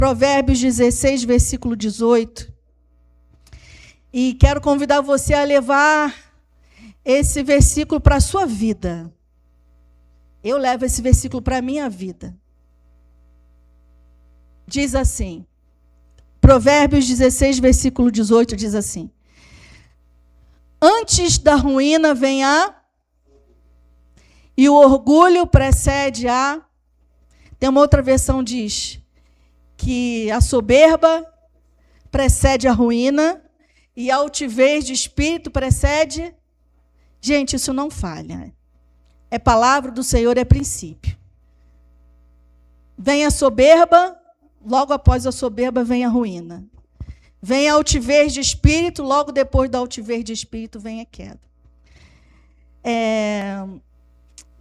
Provérbios 16, versículo 18. E quero convidar você a levar esse versículo para a sua vida. Eu levo esse versículo para a minha vida. Diz assim, Provérbios 16, versículo 18, diz assim: antes da ruína vem e o orgulho precede a... Tem uma outra versão que diz que a soberba precede a ruína e a altivez de espírito precede... Gente, isso não falha. É palavra do Senhor, é princípio. Vem a soberba, logo após a soberba vem a ruína. Vem a altivez de espírito, logo depois da altivez de espírito vem a queda.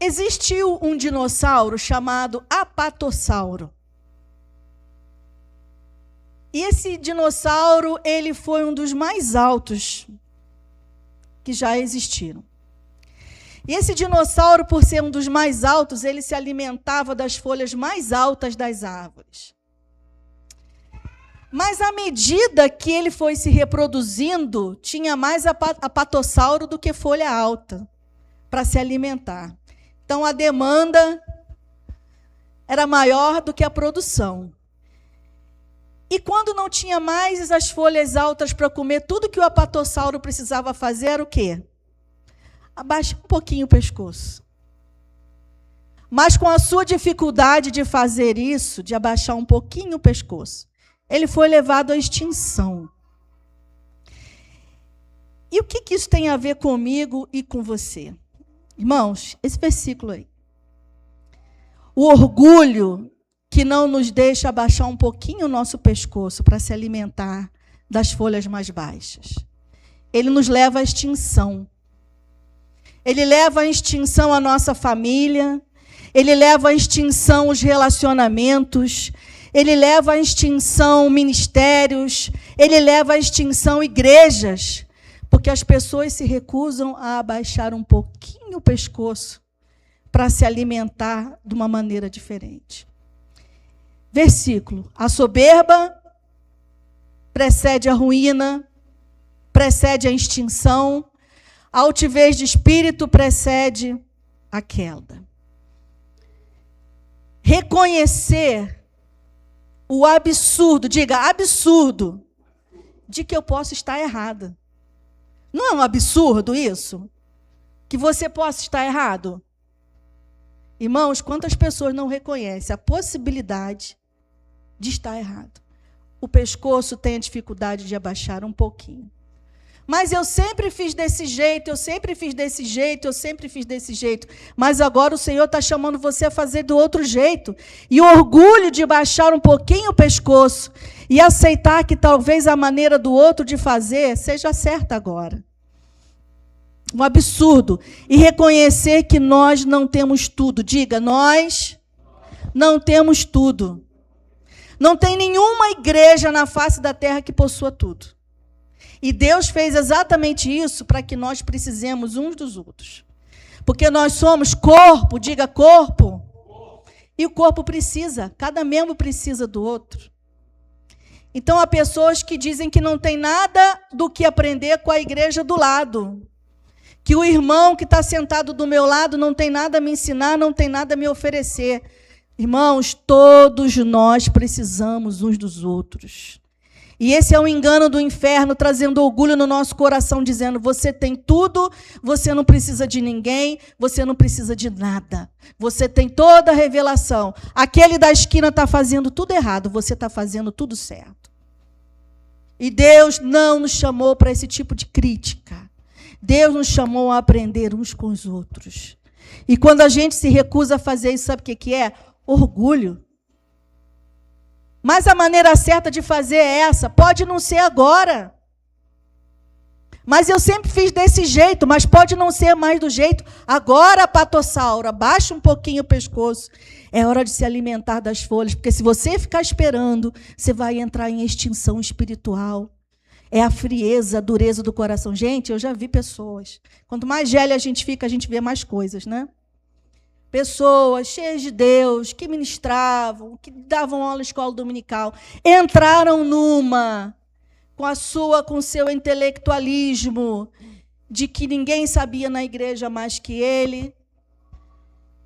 Existiu um dinossauro chamado apatossauro. E esse dinossauro, ele foi um dos mais altos que já existiram. E esse dinossauro, por ser um dos mais altos, ele se alimentava das folhas mais altas das árvores. Mas, à medida que ele foi se reproduzindo, tinha mais apatossauro do que folha alta para se alimentar. Então, a demanda era maior do que a produção. E quando não tinha mais as folhas altas para comer, tudo que o apatossauro precisava fazer era o quê? Abaixar um pouquinho o pescoço. Mas com a sua dificuldade de fazer isso, de abaixar um pouquinho o pescoço, ele foi levado à extinção. E o que isso tem a ver comigo e com você? Irmãos, esse versículo aí. O orgulho que não nos deixa abaixar um pouquinho o nosso pescoço para se alimentar das folhas mais baixas. Ele nos leva à extinção. Ele leva à extinção a nossa família, ele leva à extinção os relacionamentos, ele leva à extinção ministérios, ele leva à extinção igrejas, porque as pessoas se recusam a abaixar um pouquinho o pescoço para se alimentar de uma maneira diferente. Versículo: a soberba precede a ruína, precede a extinção, a altivez de espírito precede a queda. Reconhecer o absurdo, diga absurdo, de que eu posso estar errada. Não é um absurdo isso? Que você possa estar errado? Irmãos, quantas pessoas não reconhecem a possibilidade de estar errado? O pescoço tem a dificuldade de abaixar um pouquinho. Mas eu sempre fiz desse jeito, eu sempre fiz desse jeito, eu sempre fiz desse jeito. Mas agora o Senhor está chamando você a fazer do outro jeito. E o orgulho de baixar um pouquinho o pescoço e aceitar que talvez a maneira do outro de fazer seja certa agora. Um absurdo. E reconhecer que nós não temos tudo. Diga, nós não temos tudo. Não tem nenhuma igreja na face da terra que possua tudo. E Deus fez exatamente isso para que nós precisemos uns dos outros. Porque nós somos corpo, diga corpo. E o corpo precisa, cada membro precisa do outro. Então há pessoas que dizem que não tem nada do que aprender com a igreja do lado. Que o irmão que está sentado do meu lado não tem nada a me ensinar, não tem nada a me oferecer. Irmãos, todos nós precisamos uns dos outros. E esse é um engano do inferno, trazendo orgulho no nosso coração, dizendo, você tem tudo, você não precisa de ninguém, você não precisa de nada. Você tem toda a revelação. Aquele da esquina está fazendo tudo errado, você está fazendo tudo certo. E Deus não nos chamou para esse tipo de crítica. Deus nos chamou a aprender uns com os outros. E quando a gente se recusa a fazer isso, sabe o que é? Orgulho. Mas a maneira certa de fazer é essa. Pode não ser agora. Mas eu sempre fiz desse jeito, mas pode não ser mais do jeito. Agora, patossauro, abaixa um pouquinho o pescoço. É hora de se alimentar das folhas, porque se você ficar esperando, você vai entrar em extinção espiritual. É a frieza, a dureza do coração. Gente, eu já vi pessoas. Quanto mais velha a gente fica, a gente vê mais coisas, né? pessoas cheias de Deus, que ministravam, que davam aula na escola dominical, entraram numa, com seu intelectualismo, de que ninguém sabia na igreja mais que ele,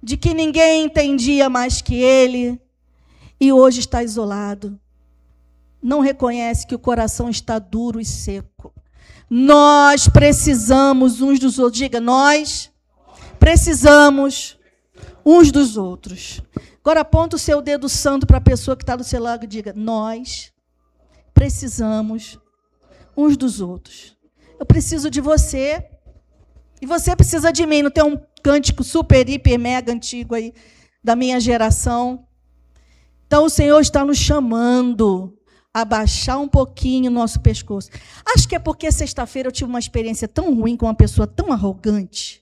de que ninguém entendia mais que ele, e hoje está isolado. Não reconhece que o coração está duro e seco. Nós precisamos uns dos outros. Diga, nós precisamos uns dos outros. Agora aponta o seu dedo santo para a pessoa que está do seu lado e diga, nós precisamos uns dos outros. Eu preciso de você e você precisa de mim. Não tem um cântico super, hiper, mega antigo aí da minha geração? Então o Senhor está nos chamando a baixar um pouquinho o nosso pescoço. Acho que é porque sexta-feira eu tive uma experiência tão ruim com uma pessoa tão arrogante,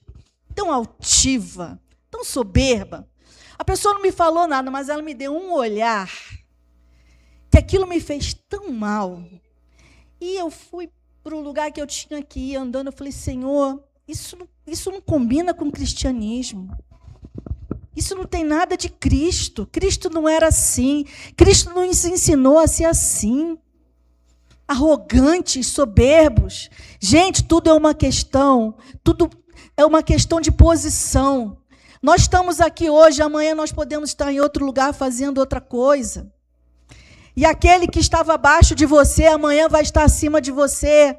tão altiva, tão soberba. A pessoa não me falou nada, mas ela me deu um olhar que aquilo me fez tão mal. E eu fui para o lugar que eu tinha que ir andando, eu falei, Senhor, isso não combina com o cristianismo. Isso não tem nada de Cristo. Cristo não era assim. Cristo não nos ensinou a ser assim. Arrogantes, soberbos. Gente, tudo é uma questão de posição. Nós estamos aqui hoje, amanhã nós podemos estar em outro lugar fazendo outra coisa. E aquele que estava abaixo de você, amanhã vai estar acima de você.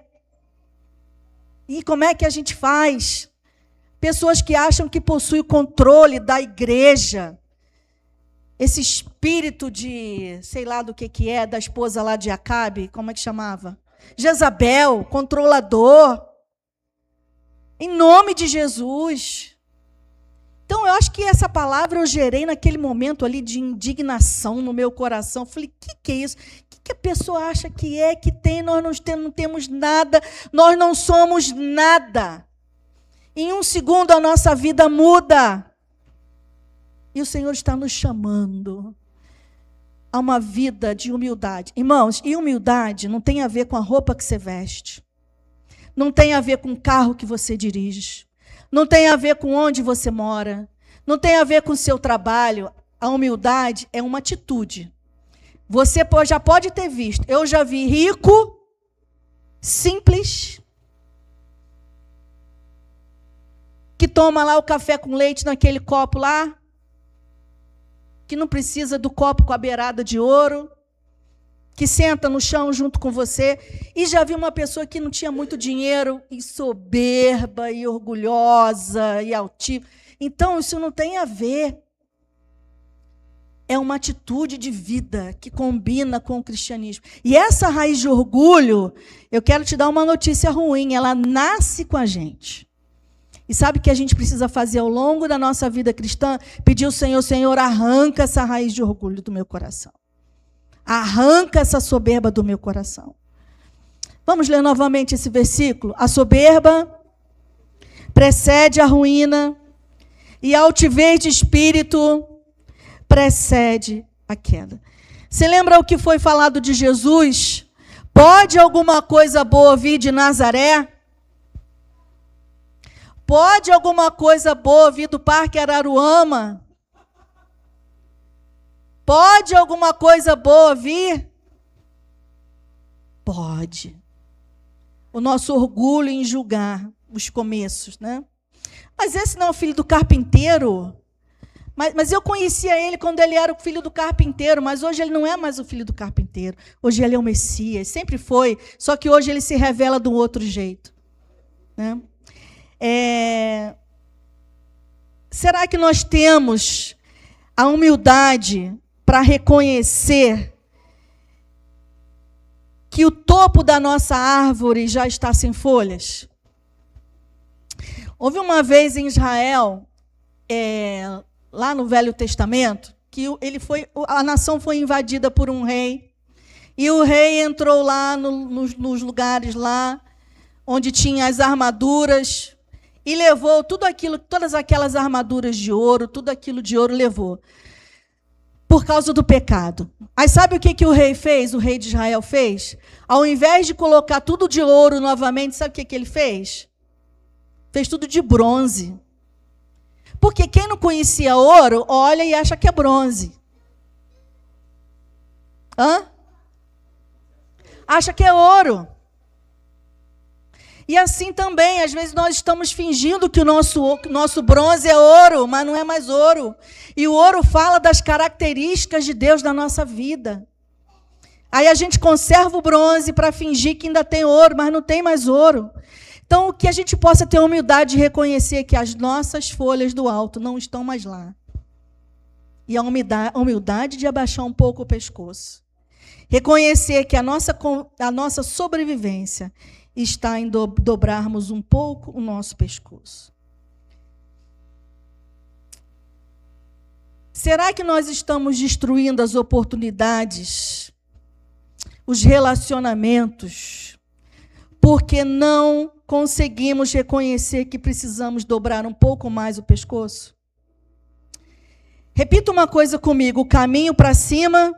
E como é que a gente faz? Pessoas que acham que possuem o controle da igreja. Esse espírito de, sei lá do que é, da esposa lá de Acabe, como é que chamava? Jezabel, controlador. Em nome de Jesus. Então, eu acho que essa palavra eu gerei naquele momento ali de indignação no meu coração. Falei, o que é isso? O que a pessoa acha que é, que tem? Nós não temos nada, nós não somos nada. Em um segundo a nossa vida muda. E o Senhor está nos chamando a uma vida de humildade. Irmãos, e humildade não tem a ver com a roupa que você veste. Não tem a ver com o carro que você dirige. Não tem a ver com onde você mora. Não tem a ver com o seu trabalho. A humildade é uma atitude. Você já pode ter visto. Eu já vi rico, simples, que toma lá o café com leite naquele copo lá, que não precisa do copo com a beirada de ouro, que senta no chão junto com você, e já vi uma pessoa que não tinha muito dinheiro, e soberba, e orgulhosa, e altiva. Então, isso não tem a ver. É uma atitude de vida que combina com o cristianismo. E essa raiz de orgulho, eu quero te dar uma notícia ruim, ela nasce com a gente. E sabe o que a gente precisa fazer ao longo da nossa vida cristã? Pedir ao Senhor, Senhor, arranca essa raiz de orgulho do meu coração. Arranca essa soberba do meu coração. Vamos ler novamente esse versículo? A soberba precede a ruína e a altivez de espírito precede a queda. Você lembra o que foi falado de Jesus? Pode alguma coisa boa vir de Nazaré? Pode alguma coisa boa vir do Parque Araruama? Pode alguma coisa boa vir? Pode. O nosso orgulho em julgar os começos, né? Mas esse não é o filho do carpinteiro? Mas eu conhecia ele quando ele era o filho do carpinteiro, mas hoje ele não é mais o filho do carpinteiro. Hoje ele é o Messias, sempre foi, só que hoje ele se revela de um outro jeito, né? Será que nós temos a humildade para reconhecer que o topo da nossa árvore já está sem folhas? Houve uma vez em Israel, lá no Velho Testamento, que a nação foi invadida por um rei, e o rei entrou lá nos lugares lá, onde tinha as armaduras, e levou todas aquelas armaduras de ouro, tudo aquilo de ouro levou, por causa do pecado. Aí sabe o que o rei fez? O rei de Israel fez? Ao invés de colocar tudo de ouro novamente, sabe o que ele fez? Fez tudo de bronze. Porque quem não conhecia ouro, olha e acha que é bronze. Hã? Acha que é ouro. E assim também, às vezes nós estamos fingindo que o nosso bronze é ouro, mas não é mais ouro. E o ouro fala das características de Deus na nossa vida. Aí a gente conserva o bronze para fingir que ainda tem ouro, mas não tem mais ouro. Então, que a gente possa ter a humildade de reconhecer que as nossas folhas do alto não estão mais lá. E a humildade de abaixar um pouco o pescoço. Reconhecer que a nossa sobrevivência está em dobrarmos um pouco o nosso pescoço. Será que nós estamos destruindo as oportunidades, os relacionamentos, porque não conseguimos reconhecer que precisamos dobrar um pouco mais o pescoço? Repita uma coisa comigo: o caminho para cima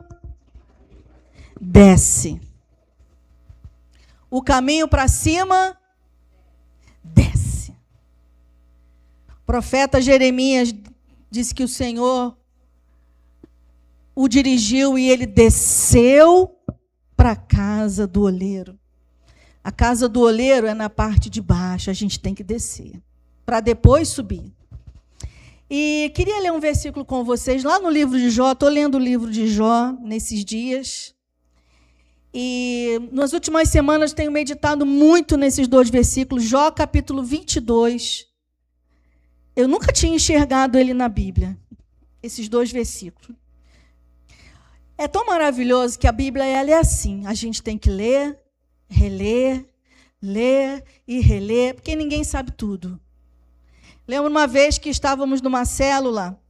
desce. O caminho para cima desce. O profeta Jeremias disse que o Senhor o dirigiu e ele desceu para a casa do oleiro. A casa do oleiro é na parte de baixo, a gente tem que descer, para depois subir. E queria ler um versículo com vocês, lá no livro de Jó. Estou lendo o livro de Jó nesses dias. E nas últimas semanas tenho meditado muito nesses dois versículos. Jó, capítulo 22. Eu nunca tinha enxergado ele na Bíblia, esses dois versículos. É tão maravilhoso que a Bíblia ela é assim. A gente tem que ler, reler, ler e reler, porque ninguém sabe tudo. Lembro uma vez que estávamos numa célula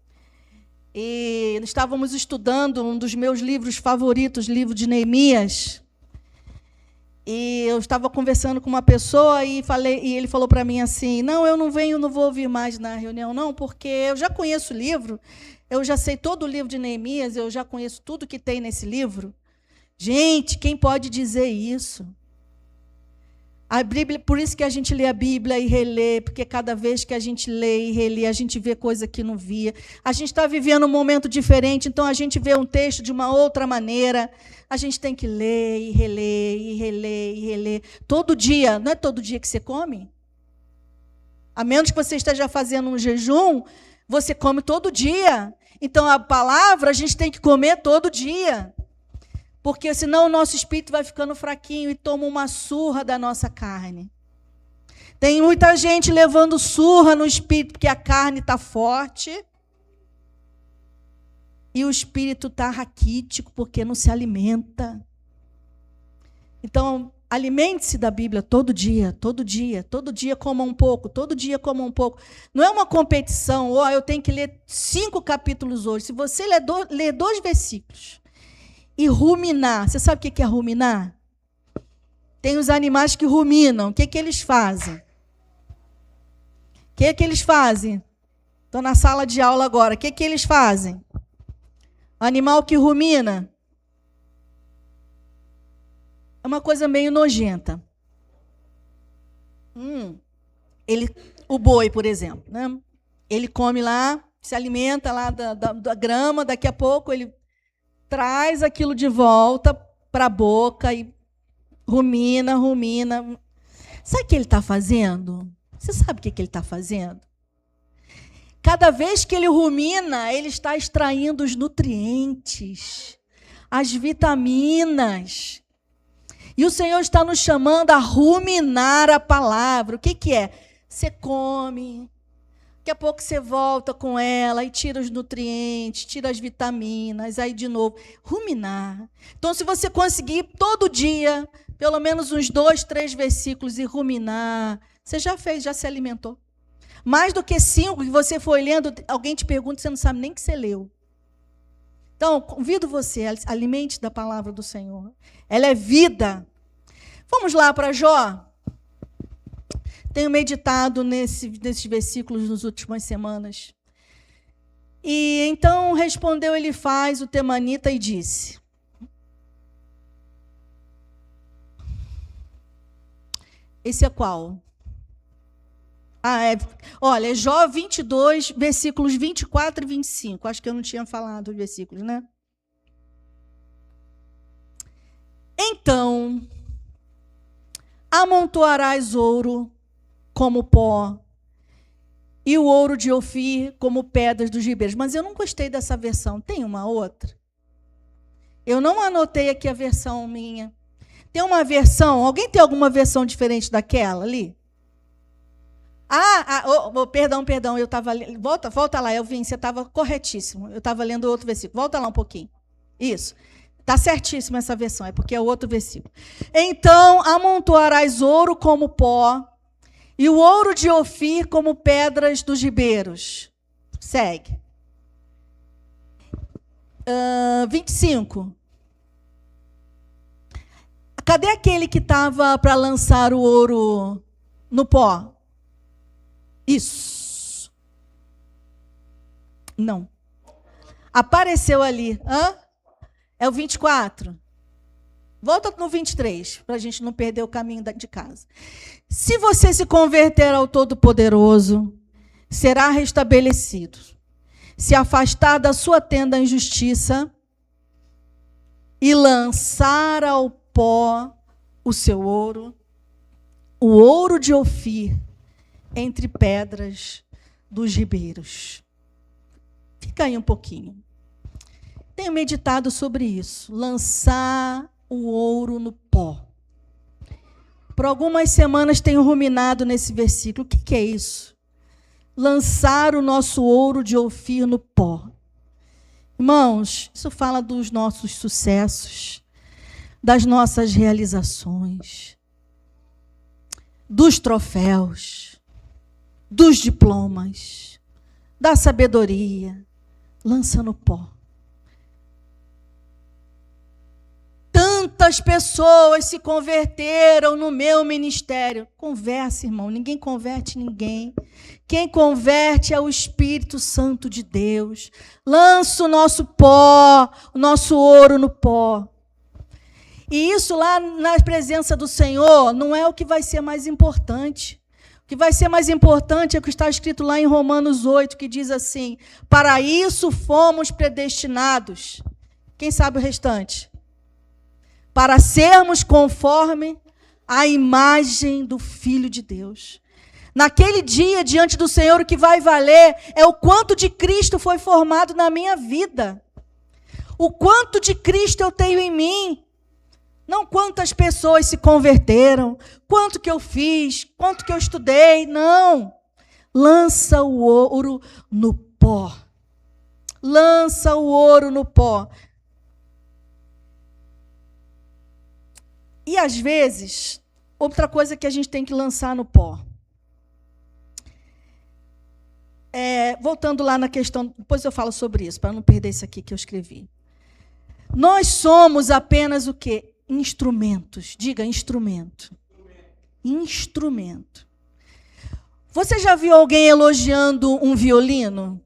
e estávamos estudando um dos meus livros favoritos, livro de Neemias. E eu estava conversando com uma pessoa e ele falou para mim assim: não, eu não vou ouvir mais na reunião, não, porque eu já conheço o livro, eu já sei todo o livro de Neemias, eu já conheço tudo que tem nesse livro. Gente, quem pode dizer isso? A Bíblia, por isso que a gente lê a Bíblia e relê, porque cada vez que a gente lê e relê, a gente vê coisa que não via. A gente está vivendo um momento diferente, então a gente vê um texto de uma outra maneira. A gente tem que ler e reler, e reler, e reler. Todo dia, não é todo dia que você come? A menos que você esteja fazendo um jejum, você come todo dia. Então a palavra a gente tem que comer todo dia. Porque senão o nosso espírito vai ficando fraquinho e toma uma surra da nossa carne. Tem muita gente levando surra no espírito porque a carne está forte e o espírito está raquítico porque não se alimenta. Então, alimente-se da Bíblia todo dia, todo dia, todo dia coma um pouco, todo dia coma um pouco. Não é uma competição, eu tenho que ler 5 capítulos hoje. Se você ler 2 versículos e ruminar. Você sabe o que é ruminar? Tem os animais que ruminam. O que eles fazem? O que eles fazem? Estou na sala de aula agora. O que eles fazem? O animal que rumina é uma coisa meio nojenta. O boi, por exemplo, né? Ele come lá, se alimenta lá da grama, daqui a pouco ele traz aquilo de volta para a boca e rumina. Sabe o que ele está fazendo? Você sabe o que ele está fazendo? Cada vez que ele rumina, ele está extraindo os nutrientes, as vitaminas. E o Senhor está nos chamando a ruminar a palavra. O que é? Você come. Daqui a pouco você volta com ela e tira os nutrientes, tira as vitaminas, aí de novo, ruminar. Então, se você conseguir todo dia, pelo menos uns 2, 3 versículos e ruminar, você já fez, já se alimentou. Mais do que 5 que você foi lendo, alguém te pergunta, você não sabe nem que você leu. Então, convido você, alimente da palavra do Senhor. Ela é vida. Vamos lá para Jó. Tenho meditado nesses versículos nas últimas semanas. E então respondeu Elifaz, o temanita, e disse: esse é qual? Olha, Jó 22, versículos 24 e 25. Acho que eu não tinha falado os versículos, né? Então, amontoarás ouro como pó, e o ouro de Ofir como pedras dos ribeiros. Mas eu não gostei dessa versão. Tem uma outra? Eu não anotei aqui a versão minha. Tem uma versão, alguém tem alguma versão diferente daquela ali? Perdão, eu estava... Volta lá, Elvin, você estava corretíssimo. Eu estava lendo outro versículo. Volta lá um pouquinho. Isso. Está certíssima essa versão, é porque é outro versículo. Então, amontoarás ouro como pó, e o ouro de Ofir como pedras dos ribeiros. Segue. 25. Cadê aquele que estava para lançar o ouro no pó? Isso. Não. Apareceu ali. É o 24. Volta no 23, para a gente não perder o caminho de casa. Se você se converter ao Todo-Poderoso, será restabelecido. Se afastar da sua tenda a injustiça e lançar ao pó o seu ouro, o ouro de Ofir, entre pedras dos ribeiros. Fica aí um pouquinho. Tenho meditado sobre isso. Lançar o ouro no pó. Por algumas semanas tenho ruminado nesse versículo. O que é isso? Lançar o nosso ouro de Ofir no pó. Irmãos, isso fala dos nossos sucessos, das nossas realizações, dos troféus, dos diplomas, da sabedoria. Lança no pó. Tantas pessoas se converteram no meu ministério. Conversa, irmão. Ninguém converte ninguém. Quem converte é o Espírito Santo de Deus. Lança o nosso pó, o nosso ouro no pó. E isso lá na presença do Senhor não é o que vai ser mais importante. O que vai ser mais importante é o que está escrito lá em Romanos 8, que diz assim: para isso fomos predestinados. Quem sabe o restante? Para sermos conforme a imagem do Filho de Deus. Naquele dia, diante do Senhor, o que vai valer é o quanto de Cristo foi formado na minha vida. O quanto de Cristo eu tenho em mim. Não quantas pessoas se converteram, quanto que eu fiz, quanto que eu estudei. Não. Lança o ouro no pó. Lança o ouro no pó. E, às vezes, outra coisa que a gente tem que lançar no pó. Voltando lá na questão, depois eu falo sobre isso, para não perder isso aqui que eu escrevi. Nós somos apenas o quê? Instrumentos. Diga, instrumento. Instrumento. Você já viu alguém elogiando um violino?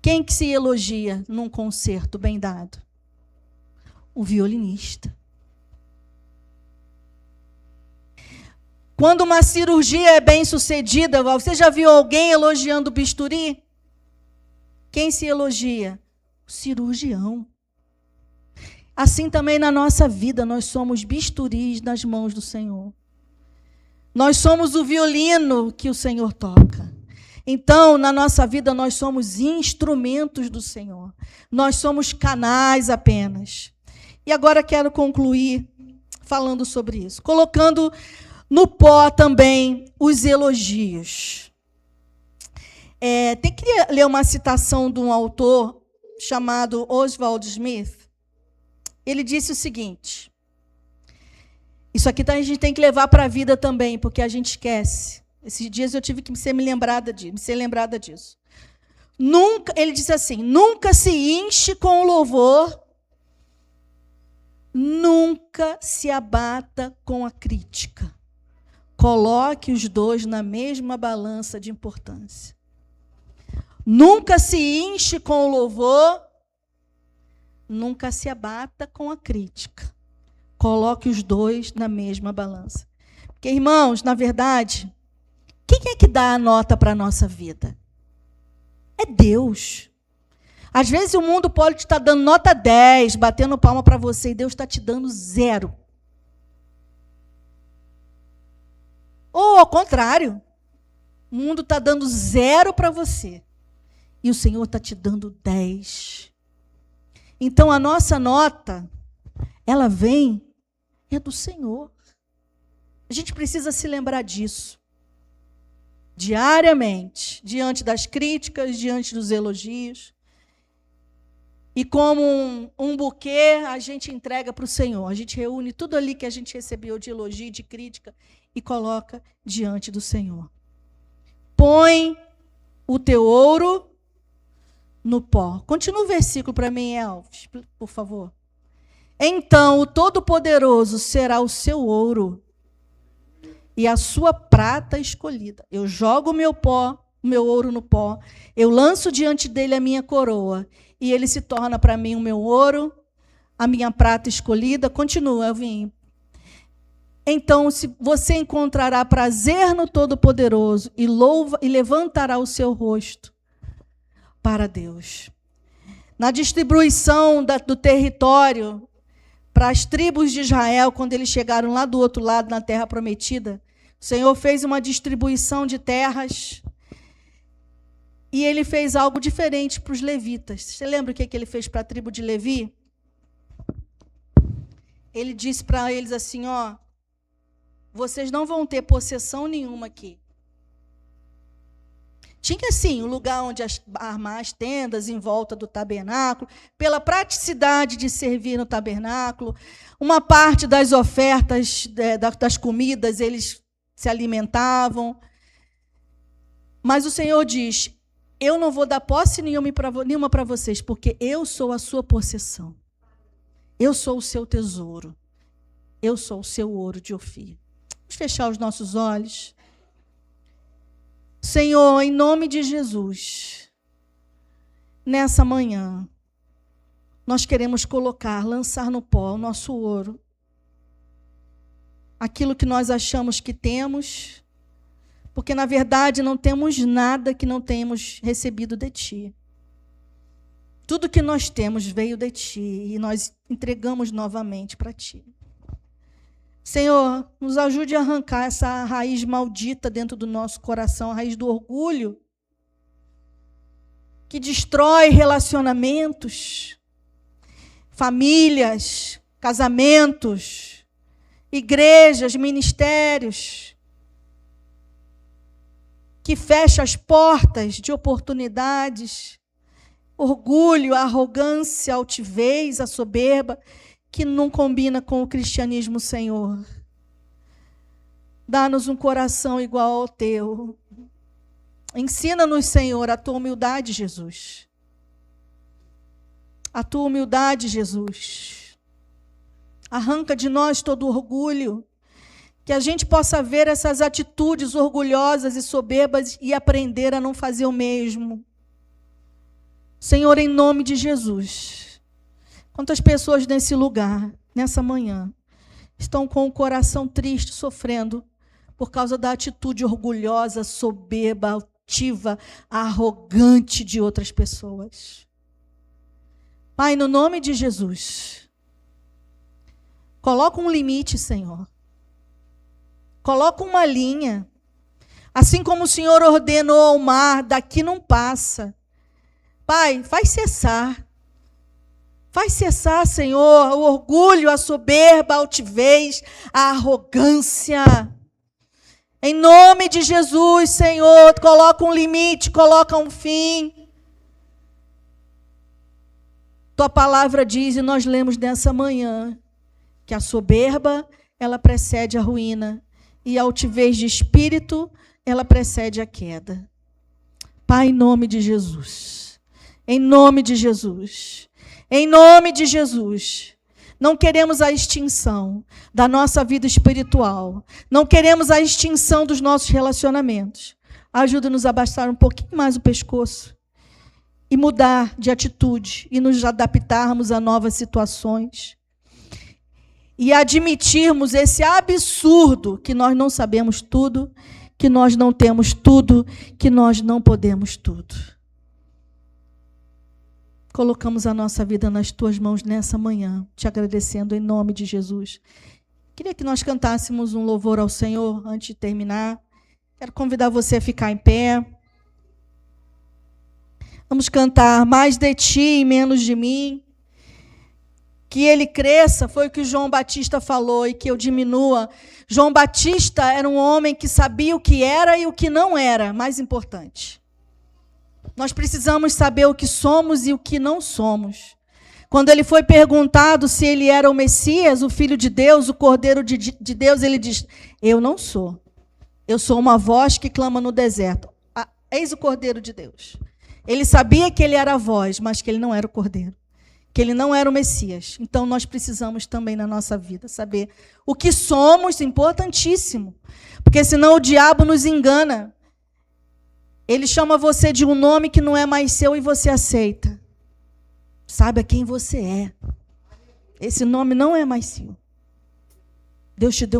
Quem que se elogia num concerto bem dado? O violinista. Quando uma cirurgia é bem sucedida, você já viu alguém elogiando o bisturi? Quem se elogia? O cirurgião. Assim também na nossa vida, nós somos bisturis nas mãos do Senhor. Nós somos o violino que o Senhor toca. Então, na nossa vida, nós somos instrumentos do Senhor. Nós somos canais apenas. E agora quero concluir falando sobre isso. Colocando no pó também os elogios. Queria ler uma citação de um autor chamado Oswald Smith. Ele disse o seguinte: isso aqui a gente tem que levar para a vida também, porque a gente esquece. Esses dias eu tive que ser lembrada disso. Ele disse assim: nunca se enche com o louvor, nunca se abata com a crítica. Coloque os dois na mesma balança de importância. Nunca se enche com o louvor, nunca se abata com a crítica. Coloque os dois na mesma balança. Porque, irmãos, na verdade, quem é que dá a nota para a nossa vida? É Deus. Às vezes o mundo pode estar dando nota 10, batendo palma para você, e Deus está te dando 0. Ou ao contrário, o mundo está dando 0 para você, e o Senhor está te dando 10. Então a nossa nota, ela vem, é do Senhor. A gente precisa se lembrar disso. Diariamente, diante das críticas, diante dos elogios. E como um buquê, a gente entrega para o Senhor. A gente reúne tudo ali que a gente recebeu de elogio, de crítica, e coloca diante do Senhor. Põe o teu ouro no pó. Continua o versículo para mim, Elvis, por favor. Então o Todo-Poderoso será o seu ouro e a sua prata escolhida. Eu jogo o meu ouro no pó, eu lanço diante dele a minha coroa, e ele se torna para mim o meu ouro, a minha prata escolhida. Continua, Elvinho. Então, se você encontrará prazer no Todo-Poderoso e levantará o seu rosto para Deus. Na distribuição do território para as tribos de Israel, quando eles chegaram lá do outro lado, na terra prometida, o Senhor fez uma distribuição de terras e ele fez algo diferente para os levitas. Você lembra o que ele fez para a tribo de Levi? Ele disse para eles assim, ó, vocês não vão ter possessão nenhuma aqui. Tinha, sim, um lugar onde armar as tendas em volta do tabernáculo, pela praticidade de servir no tabernáculo. Uma parte das ofertas, das comidas, eles se alimentavam. Mas o Senhor diz, eu não vou dar posse nenhuma para vocês, porque eu sou a sua possessão. Eu sou o seu tesouro. Eu sou o seu ouro de Ofir. Vamos fechar os nossos olhos. Senhor, em nome de Jesus, nessa manhã, nós queremos lançar no pó o nosso ouro. Aquilo que nós achamos que temos, porque, na verdade, não temos nada que não tenhamos recebido de Ti. Tudo que nós temos veio de Ti e nós entregamos novamente para Ti. Senhor, nos ajude a arrancar essa raiz maldita dentro do nosso coração, a raiz do orgulho, que destrói relacionamentos, famílias, casamentos, igrejas, ministérios, que fecha as portas de oportunidades, orgulho, a arrogância, a altivez, a soberba, que não combina com o cristianismo, Senhor. Dá-nos um coração igual ao teu. Ensina-nos, Senhor, a tua humildade, Jesus. A tua humildade, Jesus. Arranca de nós todo orgulho, que a gente possa ver essas atitudes orgulhosas e soberbas e aprender a não fazer o mesmo. Senhor, em nome de Jesus, quantas pessoas nesse lugar, nessa manhã, estão com o coração triste, sofrendo, por causa da atitude orgulhosa, soberba, altiva, arrogante de outras pessoas. Pai, no nome de Jesus, coloca um limite, Senhor. Coloca uma linha. Assim como o Senhor ordenou ao mar, daqui não passa. Pai, faz cessar. Faz cessar, Senhor, o orgulho, a soberba, a altivez, a arrogância. Em nome de Jesus, Senhor, coloca um limite, coloca um fim. Tua palavra diz, e nós lemos nessa manhã, que a soberba, ela precede a ruína, e a altivez de espírito, ela precede a queda. Pai, em nome de Jesus, em nome de Jesus, em nome de Jesus, não queremos a extinção da nossa vida espiritual, não queremos a extinção dos nossos relacionamentos. Ajuda-nos a baixar um pouquinho mais o pescoço e mudar de atitude e nos adaptarmos a novas situações. e admitirmos esse absurdo que nós não sabemos tudo, que nós não temos tudo, que nós não podemos tudo. Colocamos a nossa vida nas tuas mãos nessa manhã, te agradecendo em nome de Jesus. Queria que nós cantássemos um louvor ao Senhor antes de terminar. Quero convidar você a ficar em pé. Vamos cantar mais de ti e menos de mim. Que ele cresça, foi o que João Batista falou, e que eu diminua. João Batista era um homem que sabia o que era e o que não era, mais importante. Nós precisamos saber o que somos e o que não somos. Quando ele foi perguntado se ele era o Messias, o Filho de Deus, o Cordeiro de Deus, ele diz, eu não sou. Eu sou uma voz que clama no deserto. Eis o Cordeiro de Deus. Ele sabia que ele era a voz, mas que ele não era o Cordeiro. Que ele não era o Messias. Então, nós precisamos também, na nossa vida, saber o que somos, importantíssimo. Porque senão o diabo nos engana. Ele chama você de um nome que não é mais seu e você aceita. Saiba quem você é. Esse nome não é mais seu. Deus te deu um